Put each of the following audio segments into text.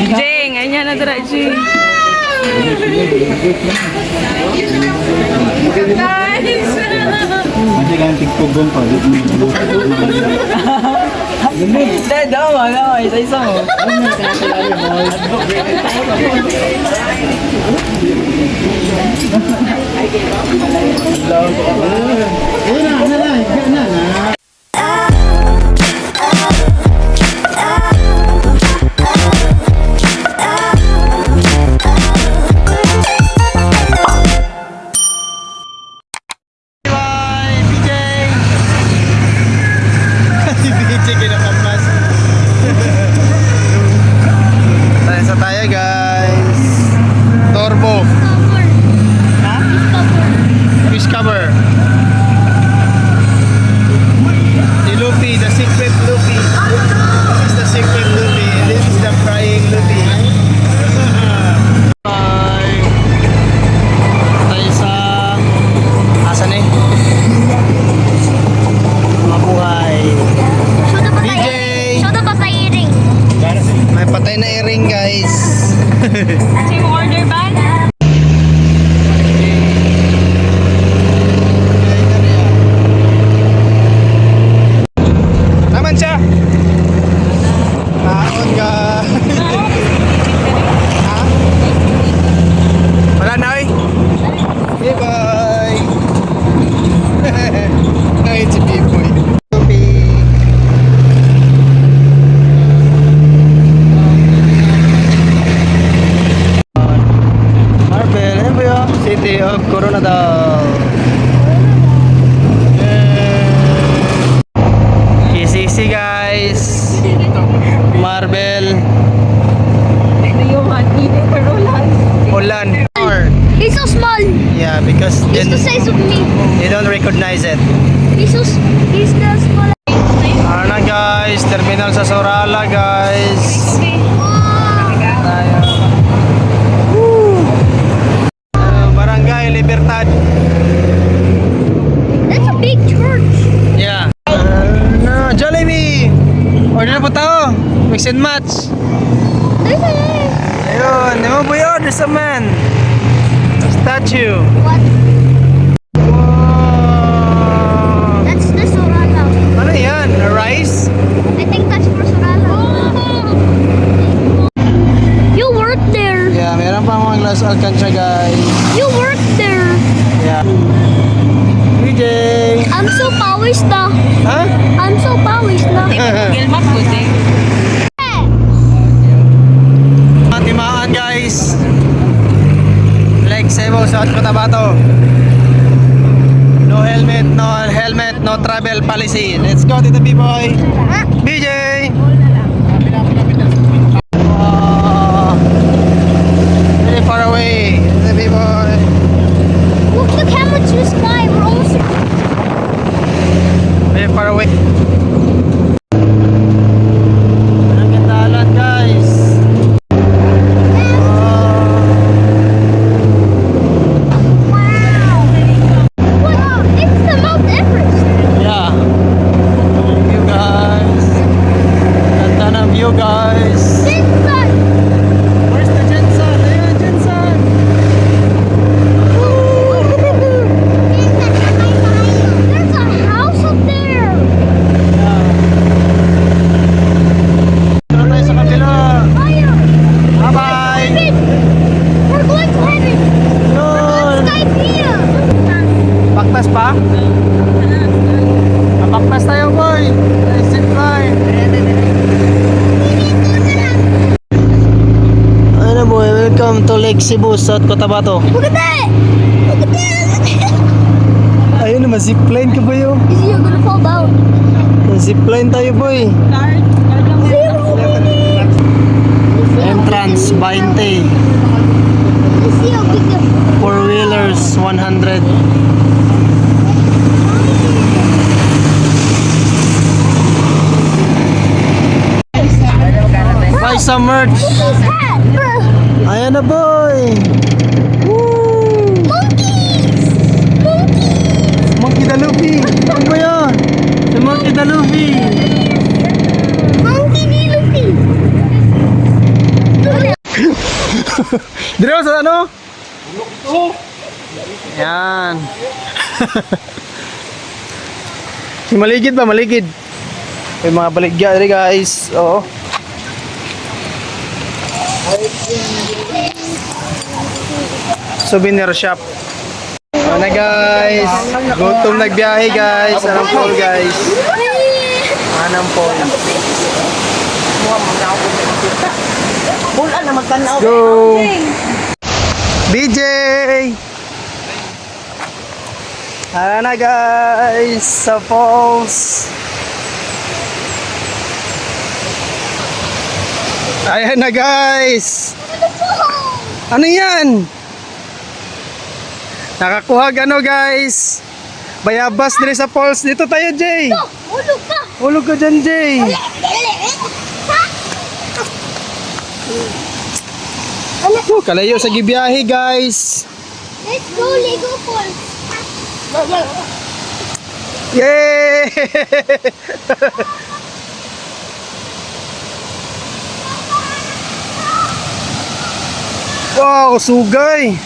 Jeng, ayan na dira, Jeng. Masih ganti kubong pa. Hindi, daw, isa-isa mo. Team order ba? Naman siya. Taon ka. Wala na eh. Okay, bye. Night si B-boy. City of Coronadal. KCC guys. Marble. Ulan. He's so small. Yeah, because He's the size of me. they don't recognize it. He's the small. Ano na guys, terminal sa Sorala guys. Tayo. Barangay Libertad. That's a big church. Yeah. No, Jollibee. Order na po tao. Mix and match. Ayun, di mo po yun. There's a man. A statue. What? Wow. That's the Sorala. Ano yan? A rice? I think that's for Sorala. You work there. Yeah, meron pa mga Las Alcantra guys. You work there. Yeah. DJ. I'm so polished na. Ha? I'm so polished na. Gilmat po, Jeng. Timaan guys. Lake Cebu, South Cotabato. No helmet, no travel policy. Let's go to the B-boy. BJ. Very far away. The B-boy. Look the camera to the sky. We're almost. Very far away. Ang gandalan guys. Wow. Wow. It's the Mount Everest. Yeah. You guys. Ganda ng view guys. Jensen. Where's the Jensen? Ayun, Jensen. There's a house up there. Dito tayo sa kabila. Fire. Bye-bye. Heaven. We're going to heaven. Yun. Skypea. Baktas pa? Baktas tayo boy. Zipline. Ano boy, welcome to Lake Cebu, South Cotabato. Look at that. Look at that. Ayun naman, zipline ka boy oh. You're gonna fall down. Zipline tayo boy. Entrance 20. You see how big the 4-wheelers 100. Buy some merch. hat. Ayan na boy. Woo! Monkeys. Monkeys. Monkey the Luffy. Ano ba yan? Si Monkey the Luffy. Dire sa ano? Yan. Maligid ba? Maligid. May mga baligya rin guys. Oo. Souvenir shop. Ano na guys? Gutom nagbiyahe guys. Anong pool guys? Anong pool? Bulan na magtanaw. Go! BJ! Ano na guys? Sa falls. Ayan na guys! Ano yan? Nakakuha ano guys? Bayabas din sa falls. Dito tayo Jay! Ulog ka! Hulog ka dyan Jay! Oh, kalayo sa gibiyahe guys! Let's go, Lego Falls! Yay! Wow, sugay!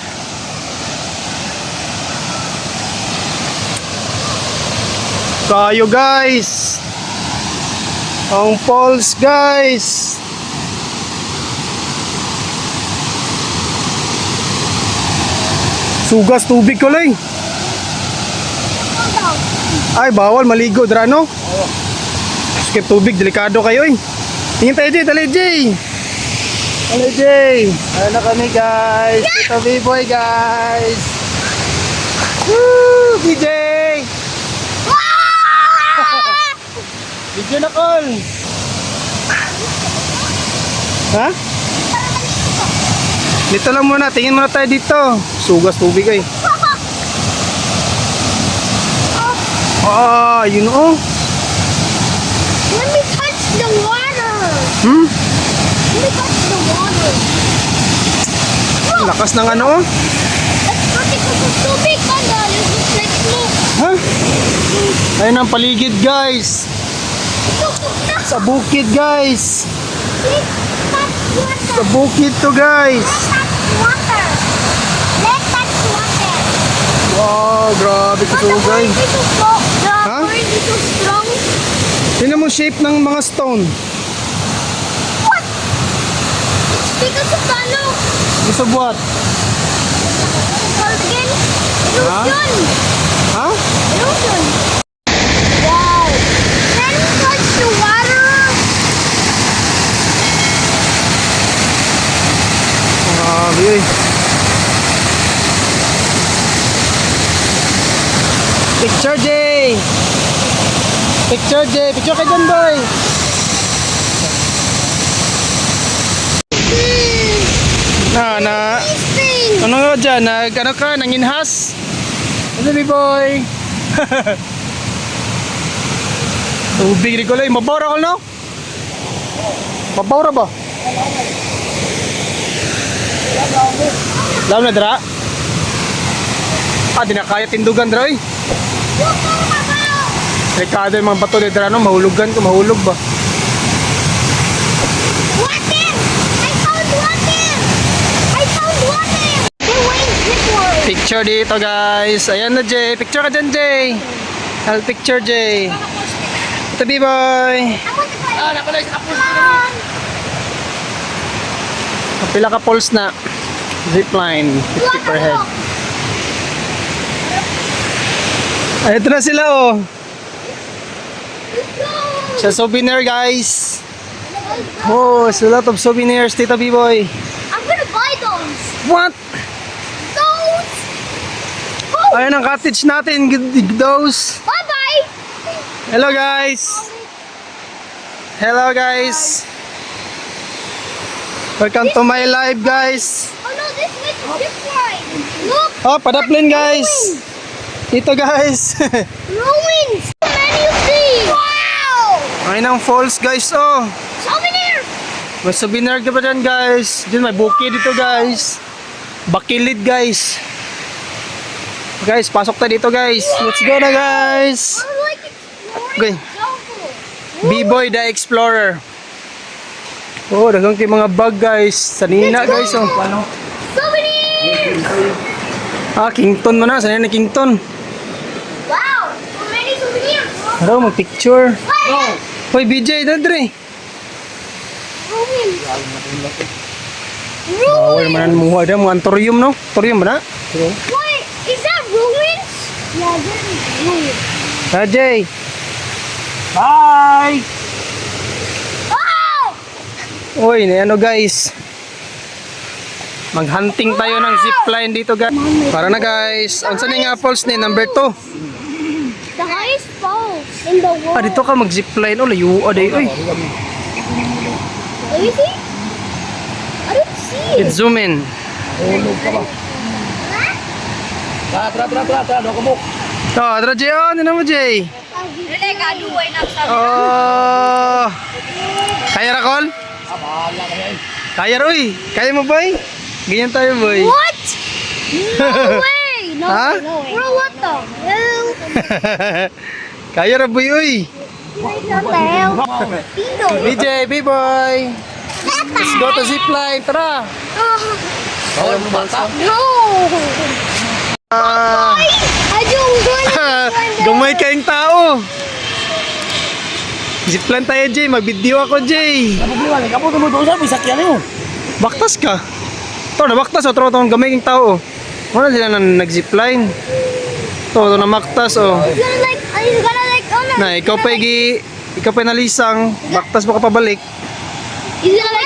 Kayo guys! Ang falls guys! Sugas tubig ko lang. Ay, bawal maligo dra no? Skip tubig, delikado kayo eh. Tingin tayo Jay, dali Jay. Dali Jay. Ano kami guys? Ito B-boy guys. Woo! BJ! Video na call. Ha? Dito lang muna, tingin muna tayo dito. Sugas tubig eh. Ah, yun oh. Let me touch the water! Hmm? Let me touch the water! Lakas ng ano? Let's go take a tubig, Panda! This is like smoke! Ha? Ayun ang paligid guys. Sa bukid guys. Let's touch water! Sa bukid to guys. Let's touch water! Let's touch water! Wow, grabe But the kasugay. current is so strong. The Huh? current is so strong. Tingnan mo shape ng mga stone. What? It's because of the ano? Gusto buhat? Called again? Huh? Illusion! Ha? Illusion! Wow! Can we touch the water? Grabe eh. Picture Jay! Picture Jay! Picture kay John Boy! Na, This thing! ano nga dyan? Ano ka? Nanginhas? Ano B-boy? Tubig rin ko lang. Mabawra ko no? Mabawra ba? Law na dra? Ah, di na kaya tindugan dra eh. Rekado yung mga bato ni dra no? Mahulugan ko, mahulog ba? Water! I found water! I found water! Hey, wait, this one! Picture dito guys. Ayan na Jay. Picture ka dyan Jay. I'll picture Jay. Ito B-boy. Nakulay sa kapos Kapila ka pulse na. Zipline. 50 per head. Ay, ito na sila oh. Sa souvenir guys. Oh, it's a lot of souvenirs Tita B-boy. I'm gonna buy those! What? Those! Oh, Ayan ang cottage natin. Those. bye-bye! Hello guys. Hello guys. Welcome to my live guys. Oh no, this makes a difference! Look! Oh, padaplin guys. Dito guys. Ruins! So many of these! Wow! Ayun ang falls guys oh. Souvenir! May souvenir ka pa dyan guys. Diyan may bukid dito guys. Bakilid guys. Guys, pasok tayo dito guys. Let's go na guys. I like exploring Okay. jungle. B-boy the explorer. Oh, dagang kay mga bag guys. Sanina guys oh. Some Kington mo na. Saan na Kington? Wow, so many souvenirs. Ano, mag-picture. What? Hoy, BJ, dadre. Ruins. Bawal man ang muha dyan. Mga antorium, no? Antorium ba na? Wait, is that ruins? Yeah, this is ruins. Jay. Bye! Oh! Uy, ano guys. Mag-hunting tayo ng zipline dito guys. Para na guys. Ang saan nga falls ni number 2. The highest falls in the world. Dito ka mag-zipline. Oh, layo. Day. Uy. Let me see. I don't see it. Let's zoom in. Tara, doon ka mo. Tara Jay. Ano mo Jay? Dili, kaluway na sa Oh. Kaya Rakol? Bahala ka yan. Kaya Roy. Kaya mo boy? Ganyan tayo boy. What? No way. No Huh? way, no way. Bro, what the hell? Kaya ra boy uy. What the hell? Pino. BJ, B-boy. Let's go to zipline. Tara. Bawal mo bata. No. Ah. I don't want to. Gamay kayong tao. Zipline tayo, Jay. Mag-video ako, Jay. Kapubliwan, ikaw mo doon sa bisakyan niyo. Baktas ka. Ito, nabaktas. O, ito, gamay kayong tao. Wala sila na nag-zipline. Ito, namaktas, o. He's gonna like, oh no. Na, ikaw pa nalisang. Baktas mo ka pabalik. He's gonna